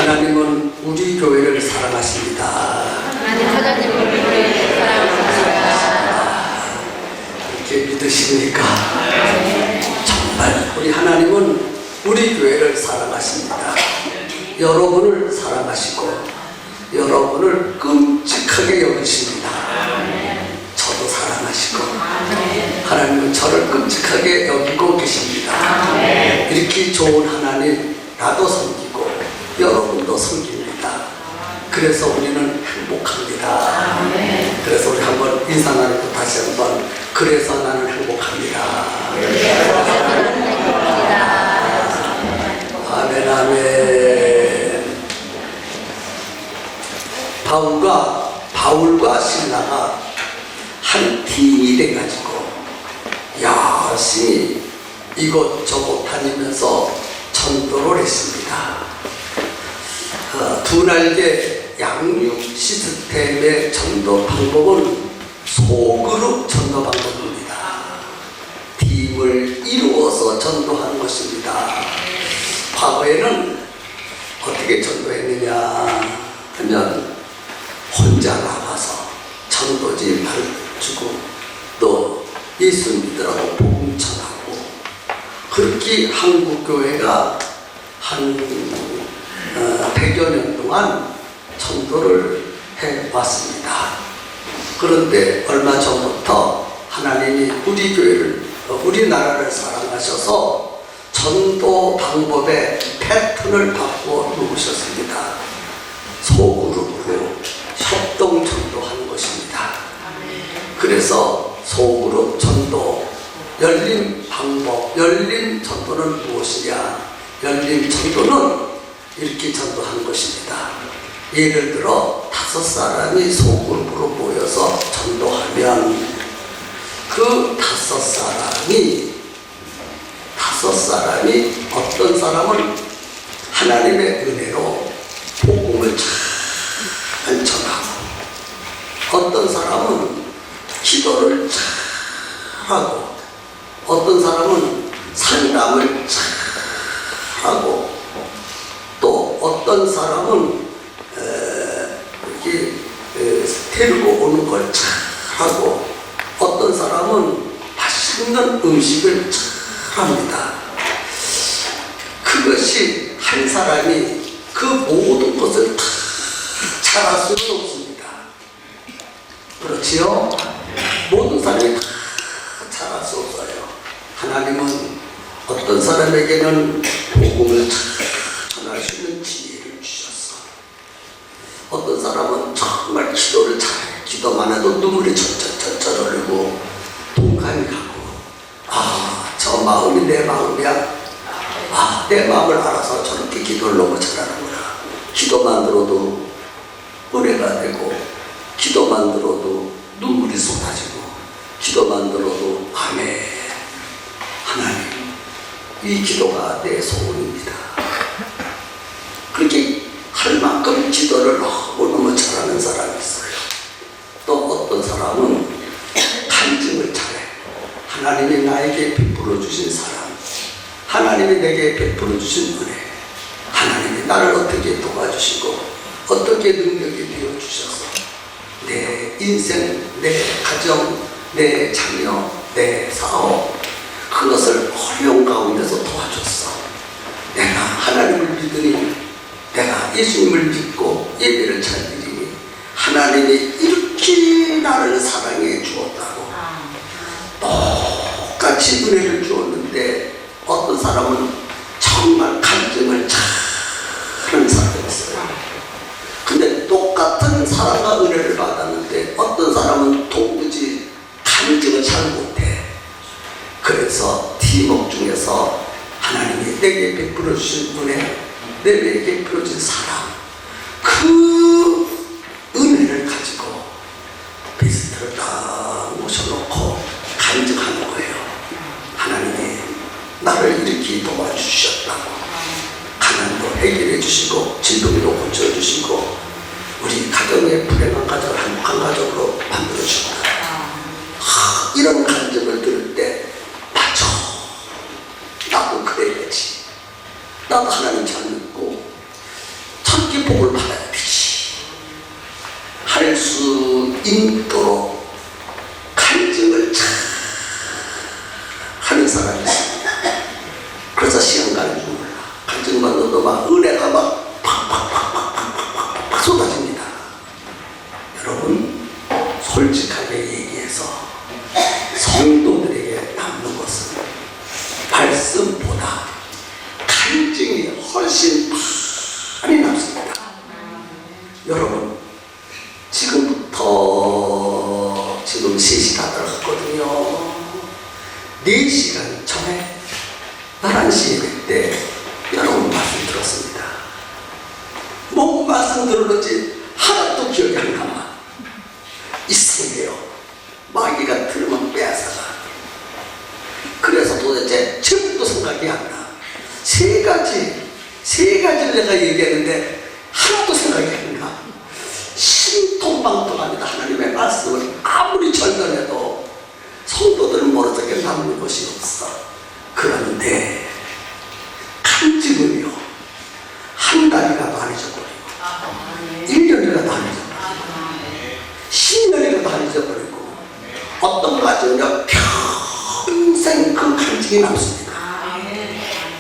하나님은 우리 교회를 사랑하십니다. 하나님은 우리 교회를 사랑하십니다. 이렇게 믿으십니까? 정말 우리 하나님은 우리 교회를 사랑하십니다. 여러분을 사랑하시고 여러분을 끔찍하게 여기십니다. 저도 사랑하시고 하나님은 저를 끔찍하게 여기고 계십니다. 이렇게 좋은 하나님 나도 섬기고 여러분도 섬깁니다. 그래서 우리는 행복합니다. 그래서 우리 한번 인사 나누고 다시 한번 그래서 나는 행복합니다. 아멘 아멘. 바울과 신라가 한 팀이 돼가지고 열심히 이곳저곳 다니면서 전도를 했습니다. 두 날개 양육 시스템의 전도 방법은 소그룹 전도 방법입니다. 팀을 이루어서 전도하는 것입니다. 과거에는 어떻게 전도했느냐 하면 혼자 나가서 전도지 가르치고 또 예수 믿으라고 복음 전하고 그렇게 한국교회가 한 100여 년 동안 전도를 해왔습니다. 그런데 얼마 전부터 하나님이 우리나라를 사랑하셔서 전도 방법의 패턴을 바꾸어 놓으셨습니다. 소그룹으로 협동 전도하는 것입니다. 그래서 소그룹 전도, 열린 방법, 열린 전도는 무엇이냐? 열린 전도는 이렇게 전도하는 것입니다. 예를 들어 5사람이 소그룹으로 모여서 전도하면 그 5사람이 어떤 사람은 하나님의 은혜로 복음을 잘 전하고 어떤 사람은 기도를 잘하고 어떤 사람은 상담을 잘하고 또 어떤 사람은 이렇게 데리고 오는 걸 잘하고 어떤 사람은 맛있는 음식을 잘합니다. 그것이 한 사람이 그 모든 것을 다 잘할 수는 없습니다. 그렇지요? 모든 사람이 다 잘할 수 없어요. 하나님은 어떤 사람에게는 복음을 전할 수 있는 지혜를 주셨어. 어떤 사람은 정말 기도를 잘해. 기도만 해도 눈물이 철철철철 흘리고 동감이 가고 저 마음이 내 마음이야. 내 마음을 알아서 저렇게 기도를 너무 잘하는구나. 기도만 들어도 은혜가 되고 기도만 들어도 눈물이 쏟아지고 기도만 들어도 아멘. 하나님 이 기도가 내 소원입니다. 그렇게 할 만큼 기도를 너무너무 잘하는 사람이 있어요. 또 어떤 사람은 간증을 잘해. 하나님이 나에게 베풀어 주신 사랑, 하나님이 내게 베풀어 주신 은혜, 하나님이 나를 어떻게 도와주시고 어떻게 능력이 되어주셔서 내 인생, 내 가정, 내 자녀, 내 사업 그것을 어려운 가운데서 도와줬어. 내가 하나님을 믿으니 내가 예수님을 믿고 예배를 잘 드리니 하나님이 이렇게 나를 사랑해 주었다고 똑같이 은혜를 주었는데 어떤 사람은 정말 간증을 잘하는 사람이 있어요. 근데 똑같은 사랑과 은혜를 받았는데 어떤 사람은 도무지 간증을 잘 못해. 그래서 팀워크 중에서 하나님이 내게 베풀어 주신 은혜, 내게 베풀어 주신 사랑, 그 은혜를 가지고 비스트를 딱 모셔놓고 간증하는 거예요. 하나님이 나를 이렇게 도와주셨다고. 가난도 해결해 주시고 질병도 고쳐주시고 우리 가정의 불행한 가정을 행복한 가정으로 만들어 주셨다. 이런 간증을 들을 때 맞아, 나도 그래야지. 나도 하나님 잘 믿고 참 어떻게 복을 받아야 되지 할 수 있도록 간증을 잘 하는 사람이 있습니다. 그래서 시간 가는 줄 몰라. 간증만 넣어도 막 은혜가 막 팍팍팍팍팍팍 쏟아집니다. 여러분, 솔직하게 얘기해서 성도들에게 남는 것은 말씀보다 간증이 훨씬 많이 남습니다. 여러분, 지금부터 지금 3시 다 들어갔거든요. 4시간 전에 11시 예배 때 여러분 말씀 들었습니다. 뭔 말씀 들었는지 하나도 기억이 안 남아. 이상해요. 마귀가 들으면 빼앗아가. 그래서 도대체 전부 생각이 안 나. 세 가지를 내가 얘기했는데 하나도 생각이 안 나. 신통방통합니다. 하나님의 말씀을 아무리 절단해도 성도들은 모르게 남는 것이 없어. 그런데 간증은요, 한 달이가 많이 져버리고 1년이가 많이 져버리고 10년이가 많이 져버리고 어떤 가정은요 평생 그 간증이 남습니다.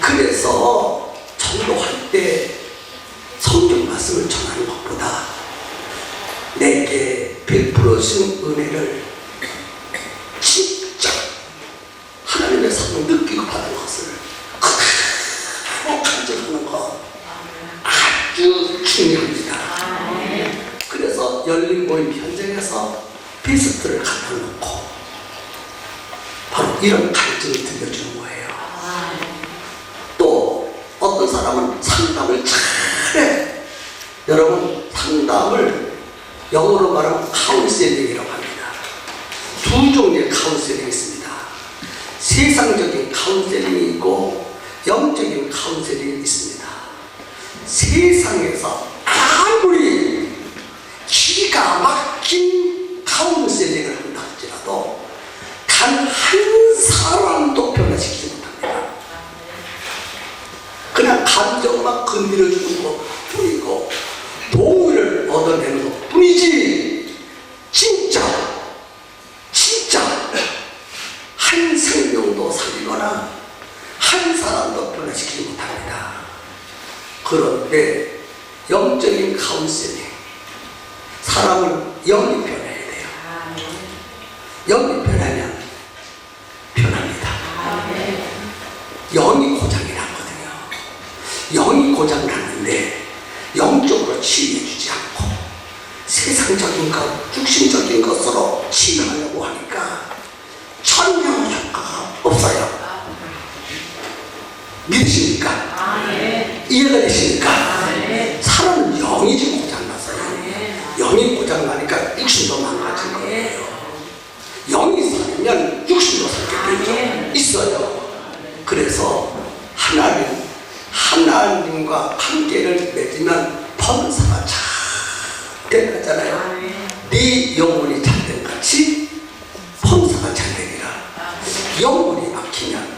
그래서 전도할 때 성경 말씀을 전하는 것보다 내게 베풀어 주신 은혜를 진짜 하나님의 삶을 느끼고 받은 것을 그대로 간증하는 것 아주 중요합니다. 그래서 열린 모임 현장에서 베스트를 갖다 놓고 바로 이런 간증을 들려주는 거예요. 또 어떤 사람은 상담을 잘해. 여러분, 상담을 영어로 말하면 카운셀링이라고 합니다. 두 종류의 카운셀링이 있습니다. 세상적인 카운셀링이 있고 영적인 카운셀링이 있습니다. 세상에서 아무리 기가 막힌 카운셀링을 한다 할지라도 단 한 사람도 변화시키지 못합니다. 그냥 감정만 건드려주는 것 뿐이고 동의를 얻어내는 것 뿐이지 진짜 한 생명도 살리거나 한 사람도 변화시키지 못합니다. 그런데 영적인 카운셀링, 사람을 영이 변해야 돼요. 영이 변하면 변합니다. 영이 고장이 났거든요. 영이 고장 났는데 영적으로 치유해주지 않고 세상적인 것, 육신적인 것으로 치유하려고 하니까 전혀 효과가 없어요. 믿으십니까? 이해가 되십니까? 사람은 영이 지금 고장났어요. 영이 고장나니까 육신도 망가진 거예요. 영이 살면 육신도 살게 되죠. 있어요. 그래서 하나님과 관계를 맺으면 범사가 잘 되잖아요. 네 영혼이 잘된 같이 범사가 잘 되리라. 영혼이 막히면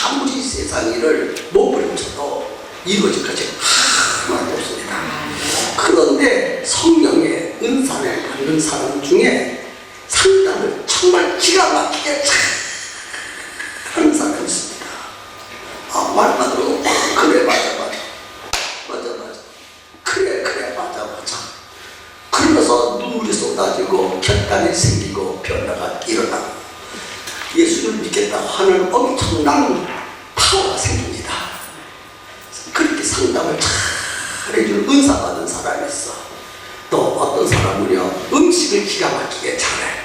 아무리 세상 일을 몸부림쳐도 이루어질 것이 하나도 없습니다. 그런데 성령의 은사를 받는 사람 중에 상담을 정말 기가 막히게 잘 하는 사람이 있습니다. 말만 들어도 그래 맞아 그래 맞아 그러면서 눈물이 쏟아지고 결단이 생기고 변화가 일어나고 예수를 믿겠다고 하는 엄청난 파워가 생깁니다. 그렇게 상담을 잘 해주는 은사 받은 사람이 있어. 또 어떤 사람은요 음식을 기가 막히게 잘해.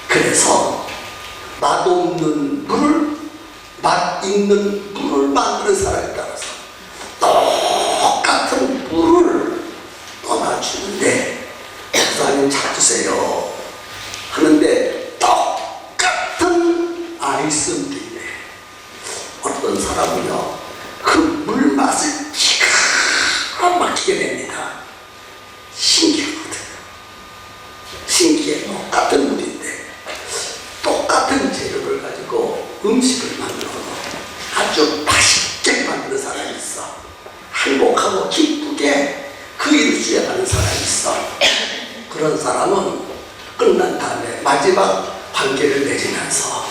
그래서 맛없는 물을 맛 있는 물을 만드는 사람에 따라서 똑같은 물을 떠나주는데 목사님 찾으세요 하는데 똑같은 아이스물인데 어떤 사람은요 그 물 맛을 기가 막히게 됩니다. 신기하거든요. 신기해. 똑같은 물인데 똑같은 재료를 가지고 음식을 만들어서 아주 맛있게 만드는 행복하고 기쁘게 그 일을 수행하는 사람이 있어. 그런 사람은 끝난 다음에 마지막 관계를 맺으면서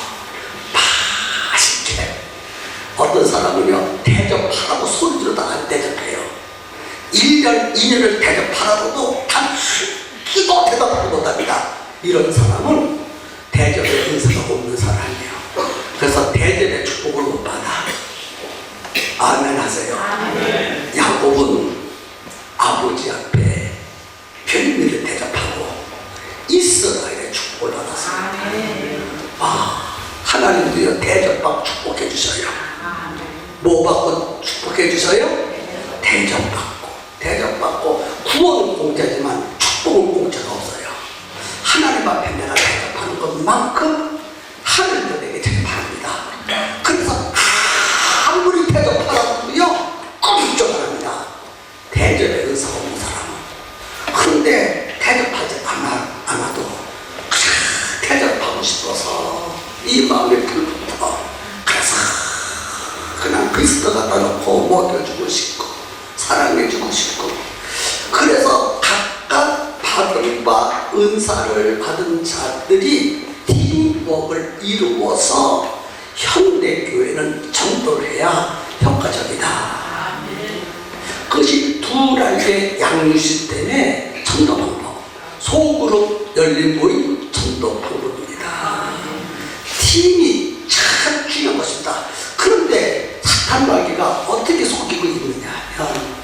맛있게, 어떤 사람은요 대접하라고 소리 지르다 안 대접해요. 1년, 2년을 대접하라고도 단 한 끼도 대답하지 못합니다. 이런 사람은 대접의 은사가 없는 사람이에요. 그래서 대접의 축복을 못 받아. 아멘 하세요. 아멘. 야곱은 아버지 앞에 별미를 대접하고 이스라엘의 축복을 받았어요. 하나님도요 대접받고 축복해 주셔요. 뭐 받고 축복해 주셔요? 대접받고 구원은 공짜지만 축복은 공짜가 없어요. 하나님 앞에 내가 대접하는 것만큼 하늘도 내게 대접합니다. 그래서 아무리 대접하라고요 꼼짝 안 합니다. 대접의 은사가 없는 사람은. 그런데 대접하지 않아도 대접하고 싶어서 이 마음에 불붙어. 그래서 그냥 비스트 갖다 놓고 먹여주고 싶고 사랑해주고 싶고. 그래서 각각 받은 바 은사를 받은 자들이 팀워크를 이루어서 현대교회는 전도를 해야 효과적이다. 그것이 두 날의 양육 시스템의 전도 방법, 소그룹 열린 모임 전도 방법입니다. 팀이 참 중요한 것입니다. 그런데 사탄 마귀가 어떻게 속이고 있느냐 하면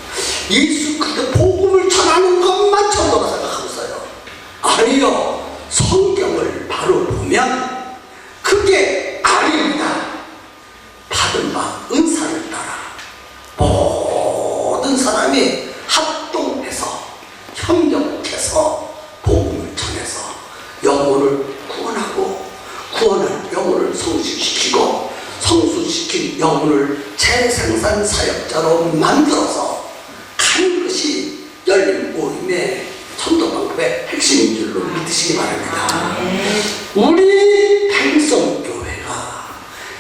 예수 그리스도 복음을 전하는 것만 전도라 생각하고 있어요. 아니요, 성경을 바로 보면 그게 아닙니다. 받은 바 은사를 따라 모든 사람이 합동해서 협력해서 복음을 전해서 영혼을 구원하고, 구원한 영혼을 성숙시키고, 성숙시킨 영혼을 재생산 사역자로 만들어서 가는 것이 열린 모임의 전도 방법의 핵심인 줄로 믿으시기 바랍니다. 우리 팽성교회가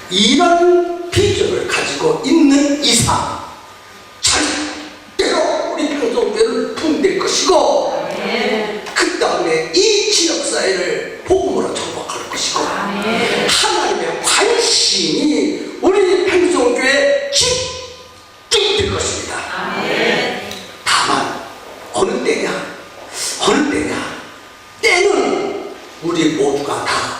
이런 비전을 가지고 있는 이상 절대로 우리 팽성교회는 붕될 것이고, 그 다음에 이 지역사회를 복음으로 정복할 것이고, 하나님의 관심이 우리 팽성교회에 집중될 것입니다. 다만 어느 때냐, 때는 우리 모두가 다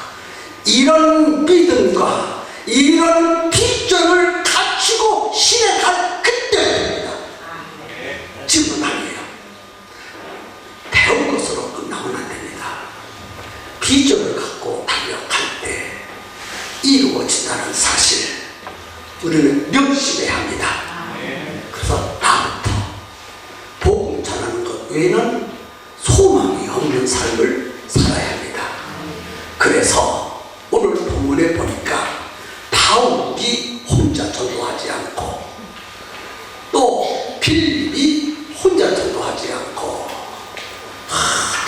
이런 믿음과 이런 비전을 갖추고 실행할 그때입니다. 지금은 아니에요. 배운 것으로 끝나면 안 됩니다. 비전을 갖고 달려갈 때 이루어진다는 사실 우리는 명심해야 합니다. 그래서 나부터 복음 전하는 것 외에는 소망이 없는 삶을 살아야 합니다. 그래서 오늘 본문에 보니까 바울이 혼자 전도하지 않고 또 빌립이 혼자 전도하지 않고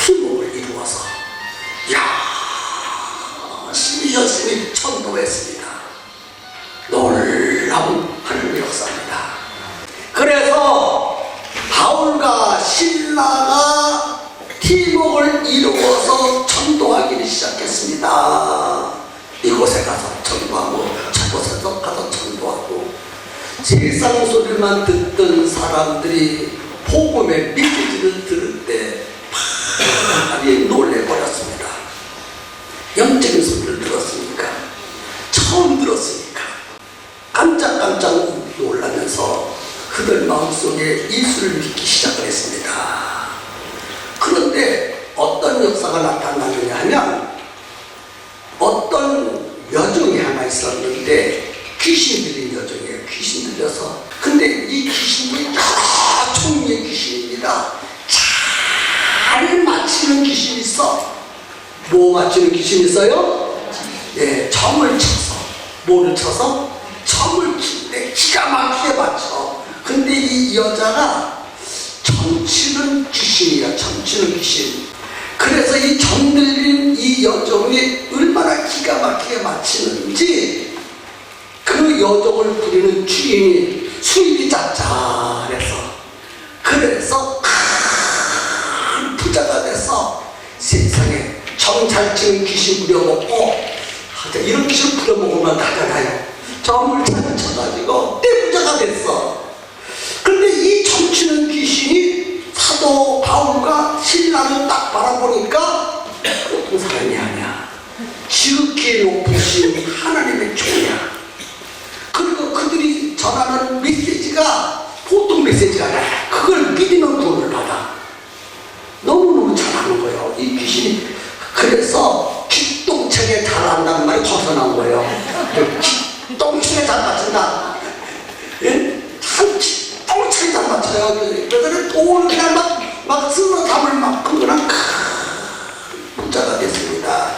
팀워크를 이루어서 열심히 전도했습니다. 놀라운 하나님의 역사입니다. 그래서 바울과 신라가 팀워크를 이루어서 전도하기를 시작했습니다. 이곳에 가서 전도하고 저곳에서 가서 전도하고, 세상 소리만 듣던 사람들이 복음의 메시지를 들을 때 많이 놀래버렸습니다. 영적인 소리를 들었으니까, 처음 들었으니까 깜짝깜짝 놀라면서 그들 마음속에 예수를 믿기 시작을 했습니다. 그런데 어떤 역사가 나타나느냐 하면, 어떤 여종이 하나 있었는데 귀신 들린 여종이에요. 귀신 들려서. 근데 이 귀신이 여러 종류의 귀신입니다. 잘 맞히는 귀신이 있어. 뭐 맞히는 귀신이 있어요? 점을 쳐서. 뭐를 쳐서? 점을 치는데 기가 막히게 맞춰. 근데 이 여자가 점치는 귀신이야. 점치는 귀신. 그래서 이 점들린 이 여종이 얼마나 기가 막히게 맞히는지 그 여종을 부리는 주인이 수입이 짭짤해서 그래서 큰 부자가 돼서 세상에 정잘증 귀신 부려먹고 이런 귀신 부려먹으면 나잖아요. 점을 찾아가지고 떼부자가 됐어. 그런데 이 점치는 귀신이 사도 바울과 신라를 딱 바라보니까 보통 사람이 아니야. 지극히 높으신 하나님의 종이야. 그리고 그들이 전하는 메시지가 보통 메시지가 아니야. 그걸 믿으면 돈을 받아. 너무너무 잘하는 거예요, 이 귀신이. 그래서 기똥차게 잘한다는 말이 거기서 나온 거예요. 기똥차게 잘 맞춘다. 예? 참 기똥차게 잘 맞춰요. 그래서 돈을 그냥 막 쓰는 담을 막 그거랑 큰 부자가 됐습니다.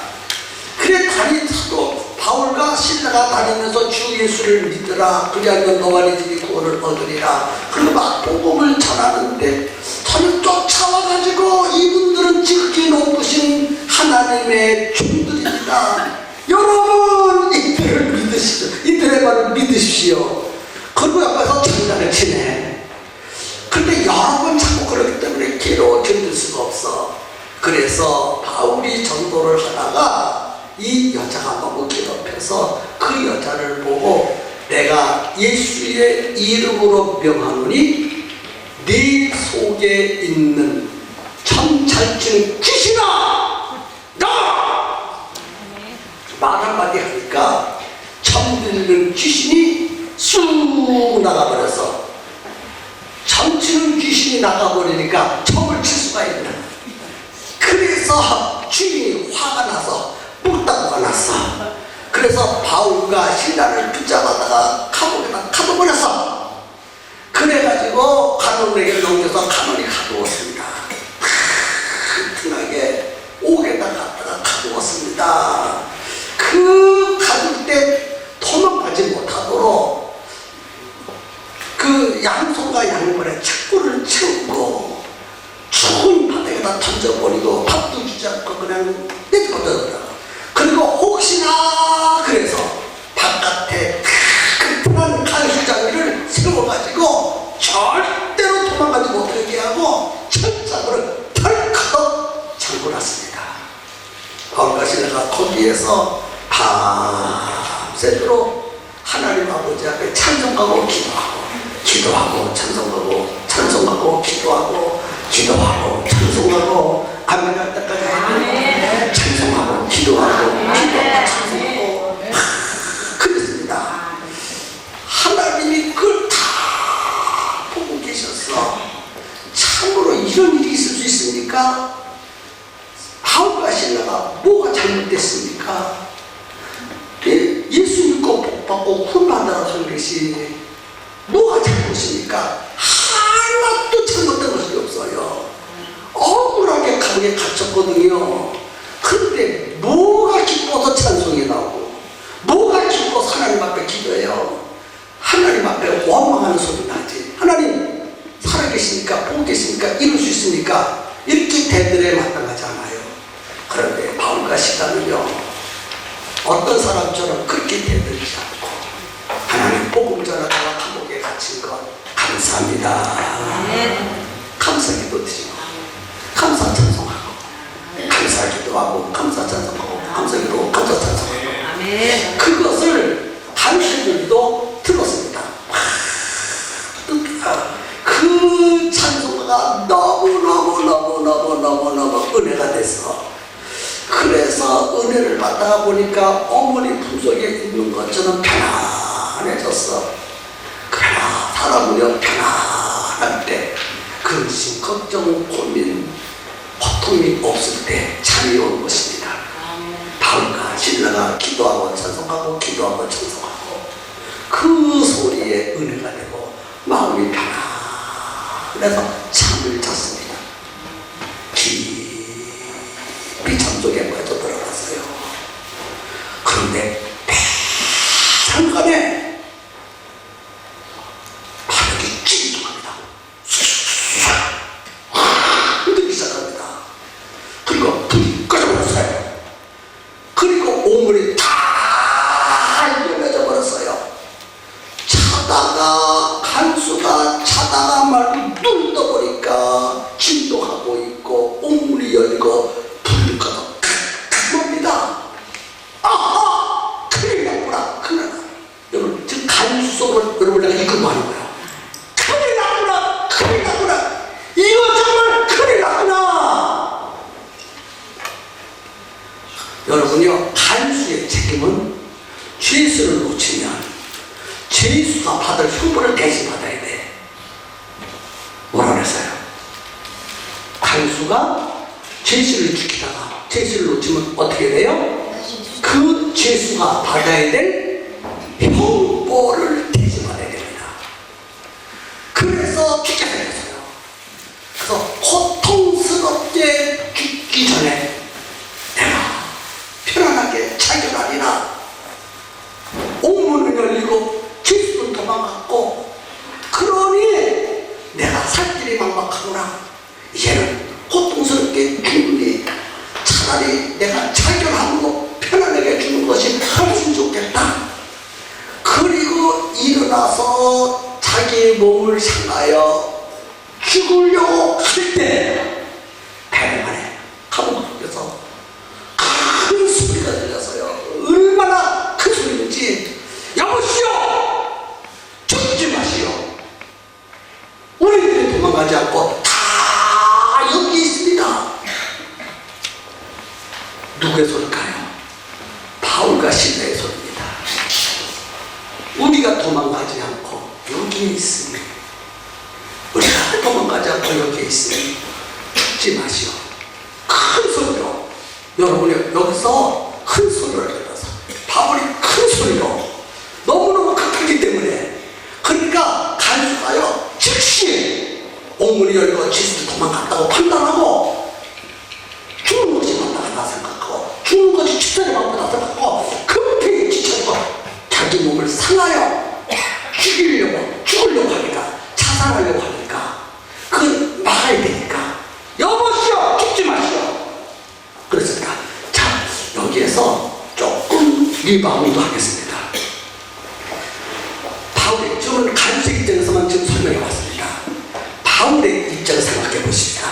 그래 사도 바울과 신라가 다니면서 주 예수를 믿으라. 그리하면 너와 네 집이 구원을 얻으리라. 그리고 막 복음을 전하는데 저는 쫓아와가지고 이분들은 지극히 높으신 하나님의 종들입니다. 여러분 이들을 믿으십시오. 이들의 말을 믿으십시오. 그리고 옆에서 장난을 치네. 근데 여러 번 자꾸 그러기 때문에 괴로워 견딜 수가 없어. 그래서 바울이 전도를 하다가 이 여자가 너무 괴롭혀서 그 여자를 보고 내가 예수의 이름으로 명하노니 네 속에 있는 천찰증 귀신아 나가라! 말 한마디 하니까 천들리는 귀신이 쑥 나가버려서 점치는 귀신이 나가버리니까 점을 칠 수가 있다. 그래서 주인이 화가 나서 뿔따구가 났어. 그래서 바울과 신라를 붙잡아다가 감옥에다 가둬버렸어. 그래가지고 간원에게 넘겨서 간원이 가두었습니다. 튼튼하게 옥에다 갖다가 가두었습니다. 그 가둘 때 도망가지 못하도록 그 양손과 양발에 착고를 채우고 추운 바닥에다 던져버리고 밥도 주지 않고 그냥 내버려둬요. 그리고 혹시나 그래서 바깥에 튼튼한 간수장비를 세워가지고 절대로 도망가지 못하게 하고 철장으로 덜컥 잠궈놨습니다. 바울과 신라가 거기에서 밤새도록 하나님 아버지 앞에 찬송하고 기도하고 찬송하고 기도하고 찬송하고 아멘 할 때까지 찬송하고 기도하고 찬송하고 그랬습니다. 하나님이 그걸 다 보고 계셨어. 참으로 이런 일이 있을 수 있습니까? 바울과 신라가 뭐가 잘못됐습니까? 예수 믿고 복받고 훈련하라고 하는 것이 뭐가 잘못입니까? 하나도 잘못된 것이 없어요. 억울하게 감옥에 갇혔거든요. 그런데 뭐가 기뻐서 찬송이 나오고 뭐가 기뻐서 하나님 앞에 기도해요. 하나님 앞에 원망하는 소리 나지. 하나님 살아계십니까? 보고 계십니까? 이룰 수 있습니까? 이렇게 대들에 마땅하지 않아요. 그런데 바울과 시라는요 어떤 사람처럼 그렇게 대들지 않고 하나님 복음 전하다가 감옥에 갇힌 것 감사합니다. 감사기도 드리고 감사 찬송하고 감사기도하고 감사 찬송하고 감사기도 감사 찬송하고 그것을 당신들도 들었습니다. 그 찬송가가 너무너무 은혜가 됐어. 그래서 은혜를 받다가 보니까 어머니 품속에 있는 것처럼 편안해졌어. 그러나 사람은요 편안할 때 근심, 걱정, 고민, 고통이 없을 때 잠이 오는 것입니다. 바울과 신라가 기도하고 찬송하고 그 소리에 은혜가 되고 마음이 편안해서 잠을 잤습니다. 깊이 잠속에 빠져 들어갔어요. 그런데 잠깐에 바닥이 찌릿합니다. 흔들기 시작합니다. 그리고 불이 꺼져버렸어요. 그리고 오물이 다 열려져 버렸어요. 자다가 간 보니까 진동하고 있고 옥문이 열리고 불을 꺼서 뭡니다. 아하! 큰일 났구나. 큰일 났구나. 여러분 지금 간수 속으로 여러분 내가 이걸 말하는 거야. 큰일 났구나. 큰일 났구나. 이거 정말 큰일 났구나. 여러분요, 간수의 책임은 죄수를 놓치면 죄수가 받을 형벌을 대신 받아야 돼. 뭐라 그랬어요? 간수가 죄수를 죽이다가 죄수를 놓치면 어떻게 돼요? 그 죄수가 받아야 될 형벌을 대신 받아야 됩니다. 그래서 죽게 생겼어요. 그래서 고통스럽게 죽기 전에 내가 편안하게 자결하리라. 옥문은 열리고 죄수는 도망갔고 그러니 내가 살 길이 막막하구나. 이제는 고통스럽게 죽으니 차라리 내가 자결하고 편안하게 죽는 것이 훨씬 좋겠다. 그리고 일어나서 자기 몸을 향하여 죽으려고 할 때 배를 안에 감옥 속에서 큰 소리가 들렸어요. 얼마나 큰 소리인지. 여보시오! 죽지 마시오. 우리들이 도망가지 않고 다 여기 있습니다. 누구의 소리일까요? 바울과 실라의 소리입니다. 우리가 도망가지 않고 여기에 있으니, 우리가 도망가지 않고 여기에 있으니 죽지 마시오. 큰 소리로. 여러분이 여기서 큰 소리를 들어서 바울이 큰 소리로 너무너무 급하기 때문에, 그러니까 간수가요 즉시 옥문이 열리고 죄수도 도망갔다고 판단하고 죽는 것이 맞다고 생각하고 죽는 것이 추천이 맞다고 생각하고 급히 지쳐서 자기 몸을 상하여 죽으려고 하니까, 자살하려고 하니까 그건 막아야 되니까 여보시오 죽지 마시오. 그랬으니까 자, 여기에서 조금 리바운드 하겠습니다. 바울의, 저는 간수의 입장에서만 지금 설명해 왔습니다. 바울의 입장을 생각해 보십시다.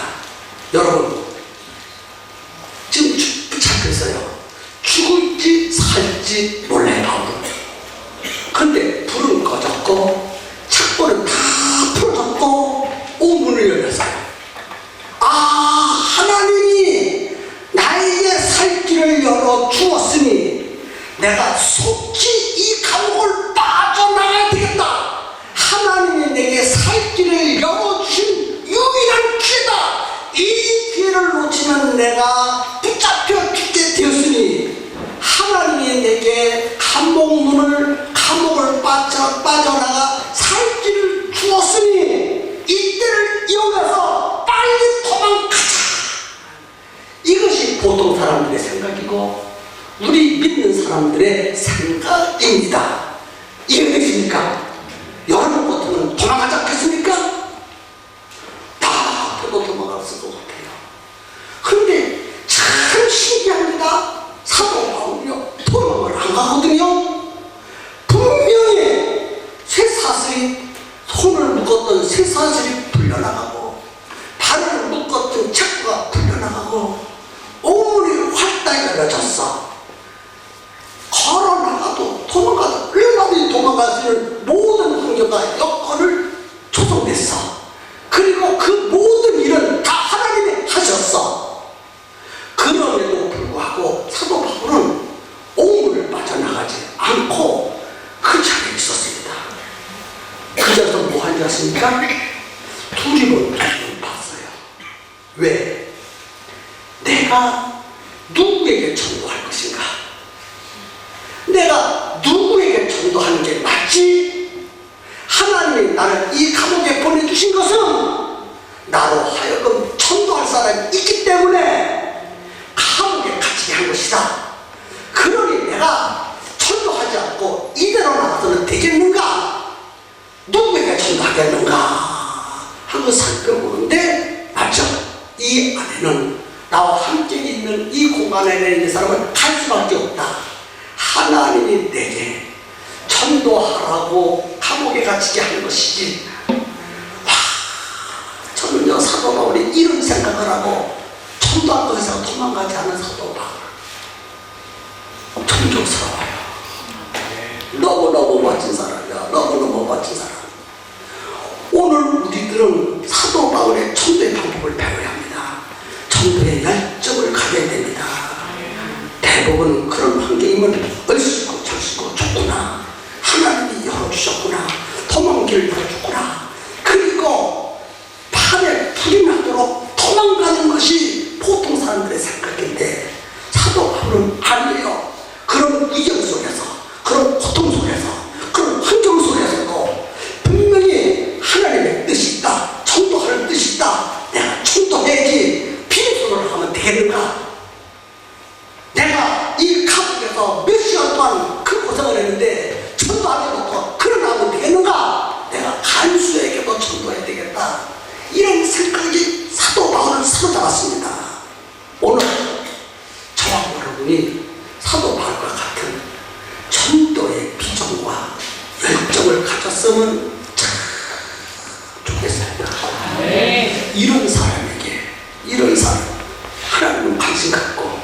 여러분 지금 붙잡혔어요. 죽을지 살지 몰라요, 바울은. 근데 불은 꺼졌고 착고는 다 풀어졌고 옥문을 열렸어요. 아, 하나님이 나에게 살 길을 열어주었으니 내가 속히 이 감옥을 빠져나가야 되겠다. 하나님이 내게 살 길을 열어주신 유일한 기회다. 이 기회를 놓치면 내가 붙잡혀 죽게 되었으니 하나님이 내게 감옥을 빠져나가 살 길을 주었으니 이때를 이용해서 빨리 도망가자. 이것이 보통 사람들의 생각이고 우리 믿는 사람들의 생각입니다. 이해되십니까? 여러분 같으면 도망가지 않겠습니까? 다 앞에도 도망갈 수도 같아요. 그런데 참 신기합니다. 사도 바울이요 도망을 안 가거든요. 분명히 쇠사슬이, 손을 묶었던 쇠사슬이 풀려나가고 발을 묶었던 착고가 풀려나가고 옥문이 활짝 열려졌어. 걸어나가도 도망가도 얼마든지 도망갈 수 있는 모든 환경과 여건을 조성했어. 그리고 그 모든 일은 다 하나님이 하셨어. 그럼에도 불구하고 사도 바울은 옥문을 빠져나가지 않고 그 자리에 있었습니다. 그 자리에서 뭐 하는지 아십니까? 두리번 봤어요. 왜? 내가 누구에게 전도할 것인가? 내가 누구에게 전도하는 게 맞지? 하나님이 나를 이 감옥에 보내주신 것은 나로 하여금 전도할 사람이 있기 때문에 감옥에 갇히게 한 것이다. 그러니 내가 전도하지 않고 이대로 나가서는 되겠는가? 누구에게 전도하겠는가? 하고 살펴보는데 맞죠? 이 안에는 나와 함께 있는 이 공간 안에 있는 사람은 갈 수밖에 없다. 하나님이 내게 전도하라고 감옥에 갇히게 하는 것이지. 와, 저는요 이런 생각을 하고 천도학교에서 도망가지 않은 사도 바울 존경스러워요. 너무너무 멋진 사람이야. 너무너무 멋진 사람. 오늘 우리들은 사도 바울의 천도의 방법을 배워야 합니다. 천도의 열정을 가져야 됩니다. 대부분 그런 환경이면 얼씨구 절씨구 좋구나, 하나님이 열어주셨구나, 도망길을 열어줬구나, 그리고 팔에 불이 나도록 도망가는 것이 보통 사람들의 생각인데 사도 바울은 아니에요. 그런 위경 속에서, 그런 고통 속에서, 그런 환경 속에서도 분명히 하나님의 뜻이 있다, 천도할 뜻이 있다, 내가 천도해야지 빈손으로 하면 되는가, 내가 이 감옥에서 몇 시간 동안 그 고생을 했는데 천도하지 못하고 그러나면 되는가, 내가 간수에게도 천도해야 되겠다, 이런 생각이 사도 바울을 사로잡았습니다. 오늘 저와 여러분이 사도 바울과 같은 천도의 비전과 열정을 가졌으면 참 좋겠습니다. 이런 사람에게, 이런 사람, 하나님은 관심 갖고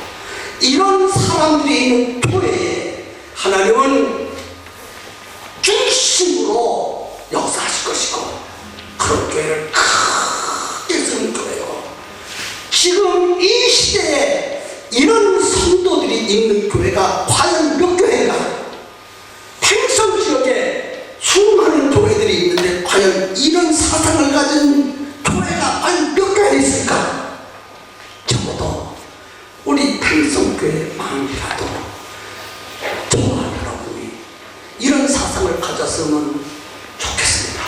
이런 사람들이 있는 교회에 하나님은 중심으로 역사하실 것이고 그런 교회를 크게 쓰는 교회요. 지금 이 시대에 이런 성도들이 있는 교회가 과연 몇 교회인가? 행성 지역에 수많은 교회들이 있는데 과연 이런 사상을 가진 교회가 과연 몇 교회 있을까? 적어도 우리 행성교회 마음이라도 저와 여러분이 이런 사상을 가졌으면 좋겠습니다.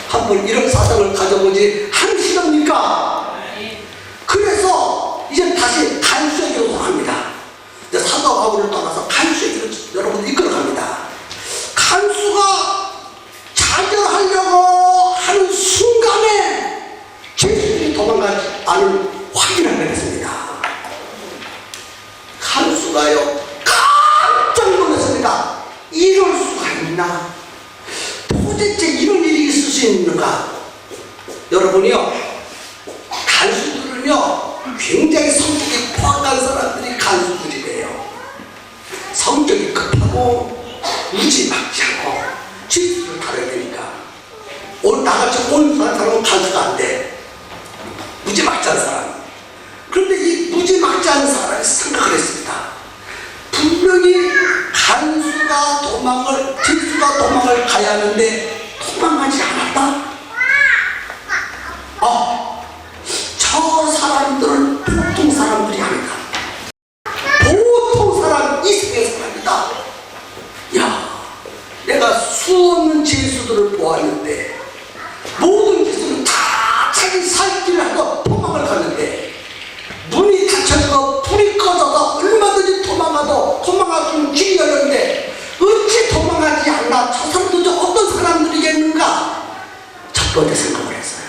한번 이런 사상을 가져보지 않으시렵니까? 그래서 이제 다시 간수에게로 돌아갑니다. 사도 바울을 떠나서 간수에게로 여러분을 이끌어갑니다. 간수가 좌절하려고 하는 순간에 예수님이 도망가지 않을 확인하게 됐습니다. 간수가요 깜짝 놀랐습니다. 이럴 수가 있나? 도대체 이런 일이 있을 수 있는가? 여러분이요, 간수들은요 굉장히 성격이 포악한 사람들이 간수들이래요. 성격이 급하고 무지막지하고 질투를 다뤄야 되니까 나같이 온순한 사람은 간수가 안 돼. 무지막지한 사람. 그런데 이 무지막지한 사람이 생각을 했습니다. 분명히 간수가 도망을, 질수가 도망을 가야 하는데 도망가지 않았다? 저 사람들은 보통 사람들이 아니다. 보통 사람, 이 세상의 사람이다. 야, 내가 수없는 죄수들을 보았는데 모든 죄수는 다 자기 살 길을 하고 도망을 가는데 문이 닫혀서 불이 꺼져서 얼마든지 도망가면 길이 열렸는데 어찌 도망가지 않나? 저 사람들은 어떤 사람들이겠는가? 첫 번째 생각을 했어요.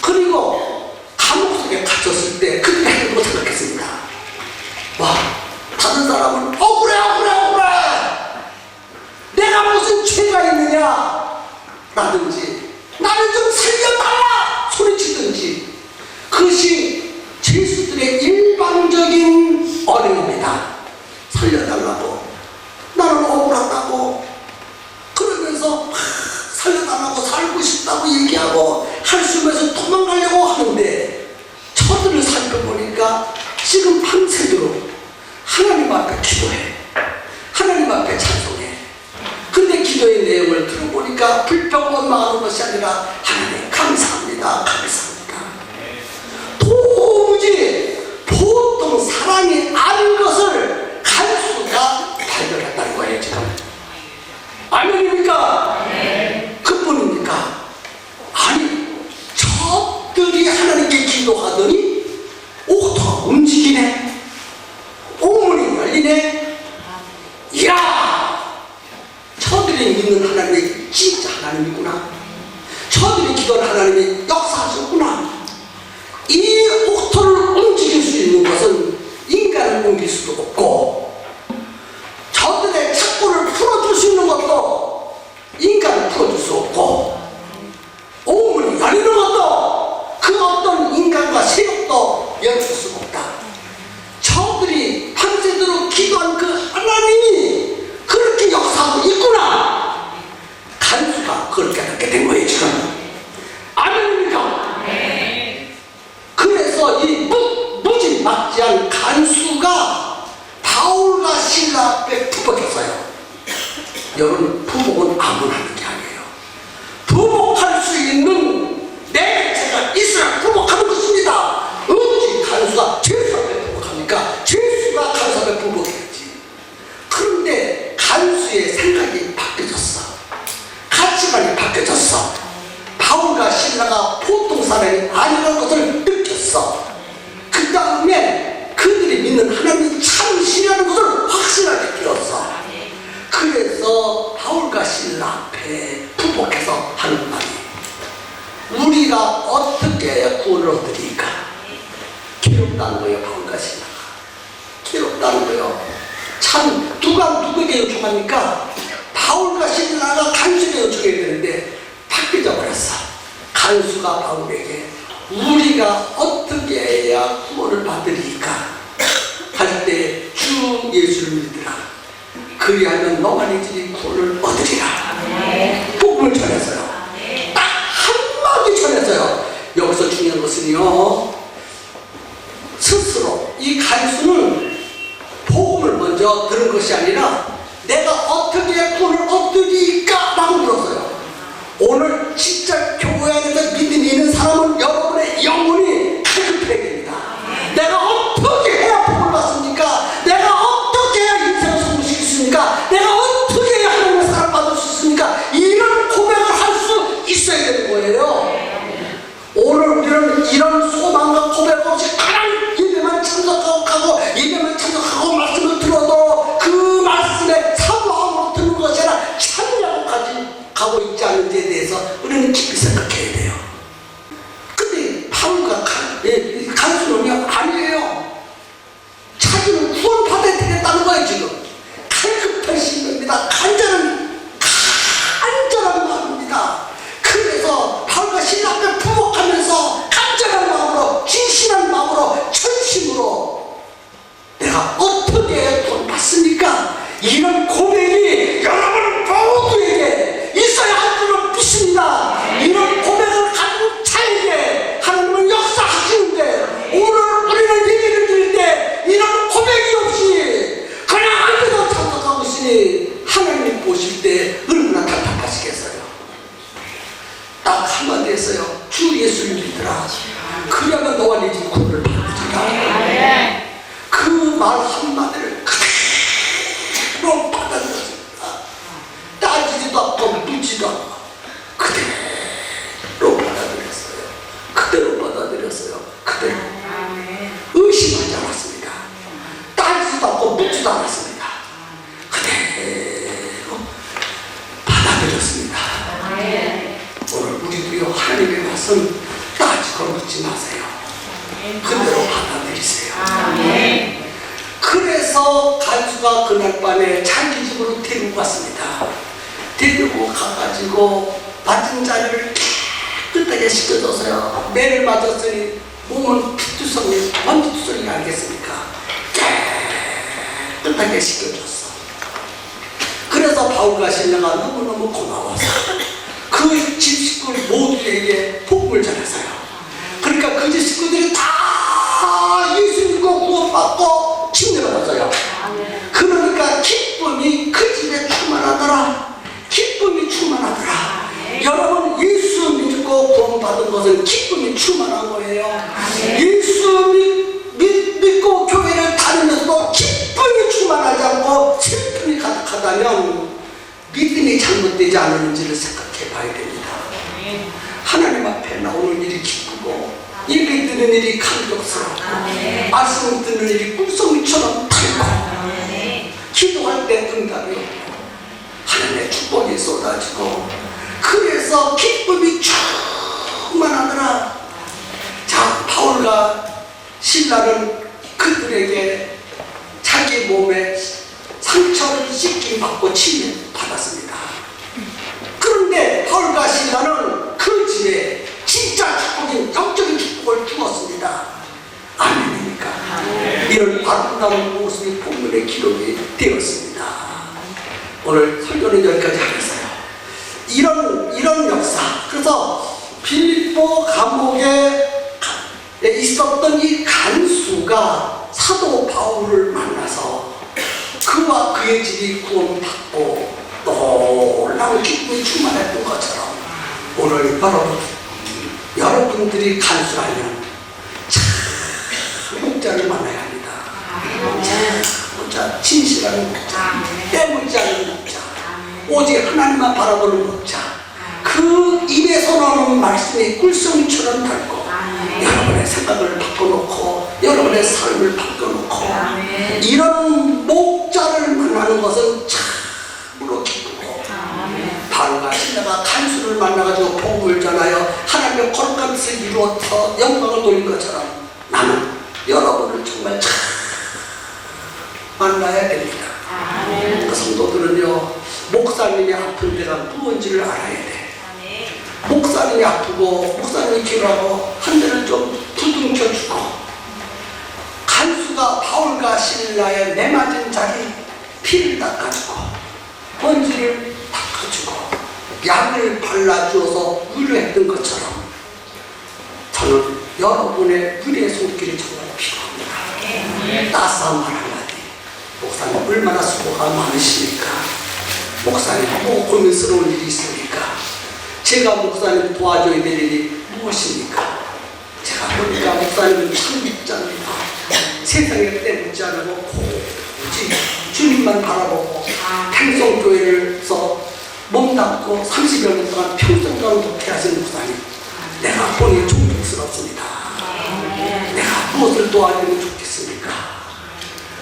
그리고 감옥 속에 갇혔을 때 그때 해보고 생각했습니다. 와, 다른 사람은 억울해 내가 무슨 죄가 있느냐 라든지 나를 좀 살려달라 소리치든지, 그것이 죄수들의 일반적인 어려움입니다. 살려달라고, 나는 억울하다고 그러면서 살려달라고, 살고 싶다고 얘기하고 한숨에서 도망가려고 하는데 저들을 살펴보니까 지금 밤새도록 하나님 앞에 기도해, 하나님 앞에 찬송해. 근데 기도의 내용을 들어보니까 불평 원망하는 것이 아니라 하나님 감사합니다, 감사합니다. 도무지 보통 사람이 아닌 것을 간수가 발견했다는 거예요. 지금 아멘입니까? 그뿐입니까? 아니, 저들이 하나님께 기도하더니 옥토가 움직이네, 옥문이 열리네. 이야, 저들이 믿는 하나님이 진짜 하나님이구나. 저들이 기도하는 하나님이 역사하셨구나. 이 옥토를 움직일 수 있는 것은 인간을 옮길 수도 없고, 저들의 착고를 풀어줄 수 있는 것도 인간을 풀어줄 수 없고, 옥문이 열리는 것도 그 사람이 아니라는 것을 느꼈어. 그 다음에 그들이 믿는 하나님이 참신이라는 것을 확실하게 배웠어. 그래서 바울과 실라 앞에 부복해서 하는 말이, 우리가 어떻게 구원을 얻으리까? 괴롭다는 거예요. 바울과 실라가 괴롭다는 거예요. 참 누가 누구에게 요청합니까? 바울과 실라가 간수에게 요청해야 되는데 바뀌어 버렸어. 간수가 바울에게 우리가 어떻게 해야 구원을 받으리까? 할 때 주 예수를 믿으라. 그리하면 너와 네 집이 구원을 얻으리라. 복음을 전했어요. 딱 한마디 전했어요. 여기서 중요한 것은요, 스스로 이 간수는 복음을 먼저 들은 것이 아니라 내가 어떻게 구원을 얻으리까? 라고 물었어요. 오늘 진짜 교회 안에서 믿음이 있는 사람은 여러분의 영혼이 칼급해야 됩니다. 내가 어떻게 해야 복을 받습니까? 내가 어떻게 해야 인생을 성공시킬 수 있습니까? 내가 어떻게 해야 하나님의 사랑 받을 수 있습니까? 이런 고백을 할 수 있어야 되는 거예요. 오늘 우리는 이런 소망과 고백 없이 그냥 예배만 참석하고 예배만 참석하고 말씀을 들어도 그 말씀에 사모함으로 듣는 것이 아니라 참여하고 가고 있지 않은지에 대해서 우리는 깊이 생각해야 돼요. 근데 바울과 간수는요, 아니에요. 자기는 구원받아야 되겠다는 거예요. 지금 칼급한 심정입니다. 간절한 마음입니다. 그래서 바울과 실라 앞에 부복하면서 간절한 마음으로, 진실한 마음으로, 전심으로 내가 어떻게 해야 구원 받습니까? 이런 고백이 여러분 모두에게 있어야 할 줄로 믿습니다. 이런 고백을 가진 자에게 하나님은 역사하시는데, 오늘 우리는 예배를 드릴 때 이런 고백이 없이 그냥 아무데나 참석하고 있으니 하나님 보실 때 얼마나 답답하시겠어요. 딱 한마디 했어요. 주 예수를 믿으라. 그러면 너와 네 집 구원을 받으리라. 그 말 한마디를 그대로 받아들였습니다. 따지지도 않고 묻지도 않고 그대로 받아들였어요. 그대로 의심하지 않았습니다. 따지지도 않고 묻지도 않았습니다. 그대로 받아들였습니다. 오늘 우리도요, 하나님의 말씀 따지고 묻지 마세요. 그대로 받아들이세요. 그래서 간수가 그날 밤에 자기 집으로 데리고 갔습니다. 데리고 가가지고 맞은 자리를 깨끗하게 씻겨줬어요. 매를 맞았으니 몸은 피투성이, 먼지투성이 알겠습니까? 깨끗하게 씻겨줬어. 그래서 바울과 실라가 너무너무 고마워서 그 집 식구 모두에게 복음을 전했어요. 그러니까 그 집 식구들이 다 예수 믿고 구원받고 침례받았어요. 그러니까 기쁨이 그 집에 충만하더라. 기쁨이 충만하더라. 여러분, 예수 믿고 구원받은 것은 기쁨이 충만한 거예요. 예수 믿고 교회를 다니면서도 기쁨이 충만하지 않고 슬픔이 가득하다면 믿음이 잘못되지 않은지를 생각해 봐야 됩니다. 하나님 앞에 나오는 일이 기쁘고 예배 드는 일이 감격스럽고 말씀 듣는 일이 꿈속이처럼 달고 기도할 때 응답이 없고 하나님의 축복이 쏟아지고 그래서 기쁨이 충만하더라. 자, 바울과 실라는 그들에게 자기 몸에 상처를 씻김 받고 치유 받았습니다. 그런데 바울과 실라는 그 집에 진짜 축복인 영적인 축복을 주었습니다. 아멘입니까? 이런 아름다운 모습이 본문의 기록이 되었습니다. 오늘 설교는 여기까지 하겠어요. 이런 역사. 그래서 빌립보 감옥에 있었던 이 간수가 사도 바울을 만나서 그와 그의 집이 구원받고 놀라운 기쁨이 충만했던 것처럼 오늘 여러분들이 간수하면 참 목자를 만나야 합니다. 목자, 진실한 목자, 빼묻지 않는 목자, 오직 하나님만 바라보는 목자, 그 그 입에서 나오는 말씀이 꿀송이처럼 달고 여러분의 생각을 바꿔놓고 여러분의 삶을 바꿔놓고 이런 목자를 만나는 것은 참으로 기쁘고 바울과 신라가 간수를 만나가지고 복음을 전하여 하나님의 거룩한 뜻을 이루어서 영광을 돌린 것처럼 나는 여러분을 정말 참 만나야 됩니다. 그 성도들은요, 목사님이 아픈 데가 무언지를 알아야 돼. 목사님이 아프고 목사님이 기도하고 한 대를 좀 두둥켜주고 간수가 바울과 신라의 매맞은 자리 피를 닦아주고 먼지를 닦아주고 약을 발라주어서 위로했던 것처럼 저는 여러분의 위로의 손길이 정말 필요합니다. 따스한 말 한마디. 목사님 얼마나 수고가 많으십니까? 목사님 뭐 고민스러운 일이 있습니까? 제가 목사님 도와줘야 될 일이 무엇입니까? 제가 보니까 목사님은 참 믿잖아요. 세상에 때묻지 않고 오직 주님만 바라보고 평성교회에서 몸담고 30여 년 동안 평생간 독회하신 목사님, 내가 보니 존경스럽습니다. 내가 무엇을 도와주면 좋겠습니까?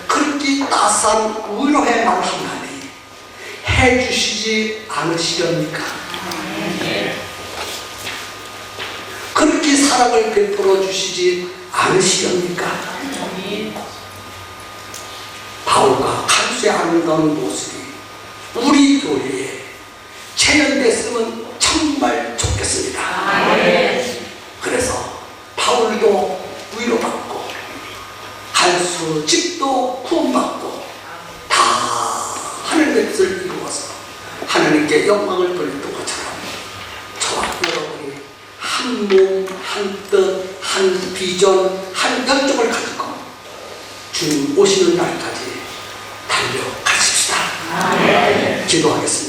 그렇게 따스한 위로의 말 한마디 해주시지 않으시렵니까? 그렇게 사랑을 베풀어 주시지 않으시렵니까? 바울과 간수의 아름다운 모습이 우리 교회에 재현됐으면 정말 좋겠습니다. 그래서 바울도 위로받고 간수 집도 구원받고 다 하나님의 뜻을 이루어서 하나님께 영광을 돌렸던 것처럼 저와 여러분이 한 몸, 한 뜻, 한 비전, 한 열정을 가지고 주님 오시는 날까지 달려가십시다. 기도하겠습니다.